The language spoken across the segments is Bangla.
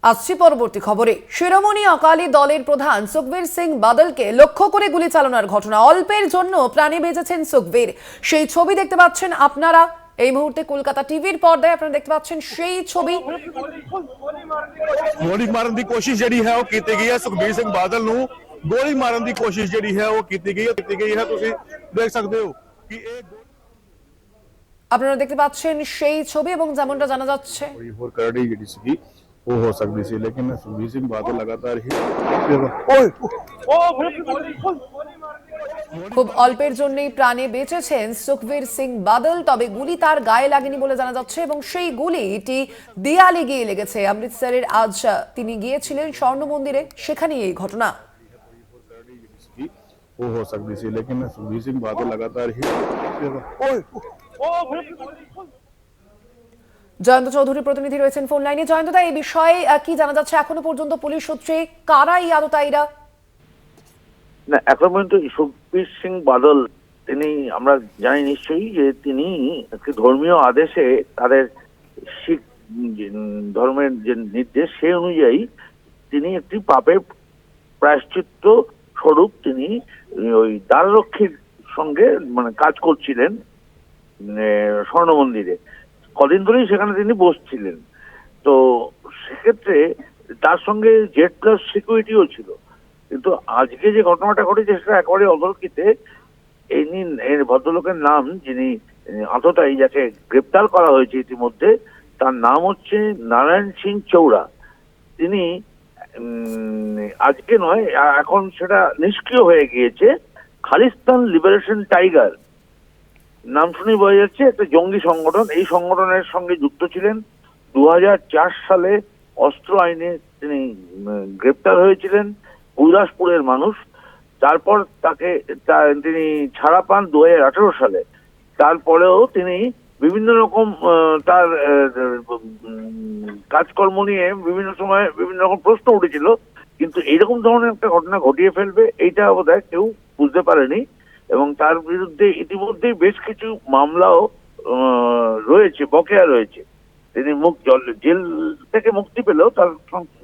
আসছি পরবর্তী খবরে। শিরোমণি অকালি দলের প্রধান সুখবীর সিং বাদলকে লক্ষ্য করে গুলি চালানোর ঘটনা, অল্পের জন্য প্রাণে বেঁচেছেন সুখবীর। সেই ছবি দেখতে পাচ্ছেন আপনারা এই মুহূর্তে কলকাতা টিভির পর্দায়। আপনারা দেখতে পাচ্ছেন সেই ছবি। ਗੋਲੀ ਮਾਰਨ ਦੀ ਕੋਸ਼ਿਸ਼ ਜਿਹੜੀ ਹੈ ਉਹ ਕੀਤੀ ਗਈ ਹੈ। ਸੁਖਬੀਰ ਸਿੰਘ ਬਾਦਲ ਨੂੰ ਗੋਲੀ ਮਾਰਨ ਦੀ ਕੋਸ਼ਿਸ਼ ਜਿਹੜੀ ਹੈ ਉਹ ਕੀਤੀ ਗਈ ਹੈ। ਤੁਸੀਂ ਦੇਖ ਸਕਦੇ ਹੋ ਕਿ ਇਹ আপনারা দেখতে পাচ্ছেন সেই ছবি এবং যেমনটা জানা যাচ্ছে ਕੋਈ ਹੋਰ ਕਰੜੀ ਜਿਹੜੀ ਸੀਗੀ ਉਹ ਹੋ ਸਕਦੀ ਸੀ, ਲੇਕਿਨ ਸੁਖਬੀਰ ਸਿੰਘ ਬਾਦਲ ਲਗਾਤਾਰ ਹੀ খুব অল্পের জন্যই প্রাণে বেঁচেছেন সুখবীর সিং বাদল। তবে গুলি তার গায়ে লাগেনি বলে জানা যাচ্ছে এবং সেই গুলিটি দেয়ালে গিয়ে লেগেছে। অমৃতসরের আজ তিনি গিয়েছিলেন স্বর্ণ মন্দিরে, সেখানেই এই ঘটনা। ਉਹ ਹੋ ਸਕਦੀ ਸੀ, ਲੇਕਿਨ ਸੁਖਬੀਰ ਸਿੰਘ ਬਾਦਲ ਲਗਾਤਾਰ ਹੀ জয়ন্ত চৌধুরী প্রতিনিধি রয়েছেন ফোন লাইনে। জয়ন্তদা, এই বিষয়ে কি জানা যাচ্ছে এখনো পর্যন্ত পুলিশ সূত্রে? কারা এই আততায়ীরা? না, এখন পর্যন্ত সুখবীর সিং বাদল তিনি, আমরা জানি নিশ্চয়ই যে তিনি একটি ধর্মীয় আদেশে তাদের শিখ ধর্মের যে নির্দেশ সেই অনুযায়ী তিনি একটি পাপের প্রায়শ্চিত্ত স্বরূপ তিনি ওই দ্বাররক্ষীর সঙ্গে মানে কাজ করছিলেন স্বর্ণ মন্দিরে। কদিন ধরেই সেখানে তিনি বসছিলেন। তো সেক্ষেত্রে তার সঙ্গে জেড প্লাস সিকিউরিটিও ছিল। কিন্তু আজকে যে ঘটনাটা ঘটেছে সেটা একেবারে অতর্কিতে। এই ভদ্রলোকের নাম, যিনি আততায়ী যাকে গ্রেপ্তার করা হয়েছে ইতিমধ্যে, তার নাম হচ্ছে নারায়ণ সিং চৌড়া। তিনি আজকে নয়, এখন সেটা নিষ্ক্রিয় হয়ে গিয়েছে। খালিস্তান লিবারেশন টাইগার নাম শুনে বোঝা যাচ্ছে একটা জঙ্গি সংগঠন। এই সংগঠনের সঙ্গে যুক্ত ছিলেন। 2004 সালে অস্ত্র আইনে তিনি গ্রেপ্তার হয়েছিলেন। গুরদাসপুরের মানুষ। তারপর তিনি ছাড়া পান 2018 সালে। তারপরেও তিনি বিভিন্ন রকম তার কাজকর্ম নিয়ে বিভিন্ন সময় বিভিন্ন রকম প্রশ্ন উঠেছিল, কিন্তু এইরকম ধরনের একটা ঘটনা ঘটিয়ে ফেলবে এইটা বোধহয় কেউ বুঝতে পারেনি। এবং তার বিরুদ্ধে ইতিমধ্যেই বেশ কিছু মামলাও রয়েছে, বকেয়া রয়েছে। তিনি জেল থেকে মুক্তি পেলেও তার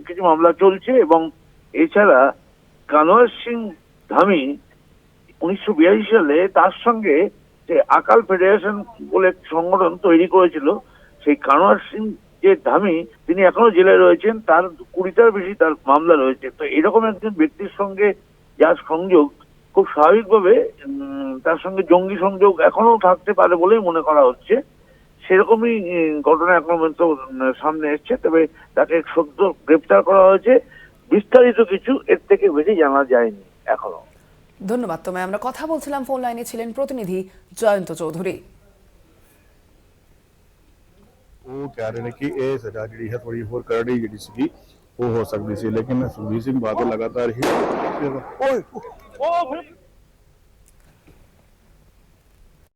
কিছু মামলা চলছে। এবং এছাড়া কানওয়ার সিং ধামি 1982 সালে তার সঙ্গে যে আকাল ফেডারেশন বলে সংগঠন তৈরি করেছিল, সেই কানওয়ার সিং যে ধামি তিনি এখনো জেলে রয়েছেন। তার 20টার বেশি তার মামলা রয়েছে। তো এরকম একজন ব্যক্তির সঙ্গে যার সংযোগ, খুব স্বাভাবিকভাবে তার সঙ্গে জঙ্গি সংযোগ এখনো থাকতে পারে বলেই মনে করা হচ্ছে। সেরকমই ঘটনা এখন পর্যন্ত সামনে এসছে। তবে তাকে সদ্য গ্রেপ্তার করা হয়েছে। বিস্তারিত কিছু এর থেকে বেশি জানা যায়নি এখনো। ধন্যবাদ তোমায়। আমরা কথা বলছিলাম, ফোন লাইনে ছিলেন প্রতিনিধি জয়ন্ত চৌধুরী। ਉਹ ਕਹਿ ਰਹੇ ਨੇ ਕਿ ਇਹ ਸਜ਼ਾ ਜਿਹੜੀ ਹੈ ਥੋੜੀ ਹੋਰ ਕਰੜੀ ਜਿਹੜੀ ਸੀਗੀ ਉਹ ਹੋ ਸਕਦੀ ਸੀ, ਲੇਕਿਨ ਸੁਖਬੀਰ ਸਿੰਘ ਬਾਦਲ ਲਗਾਤਾਰ ਹੀ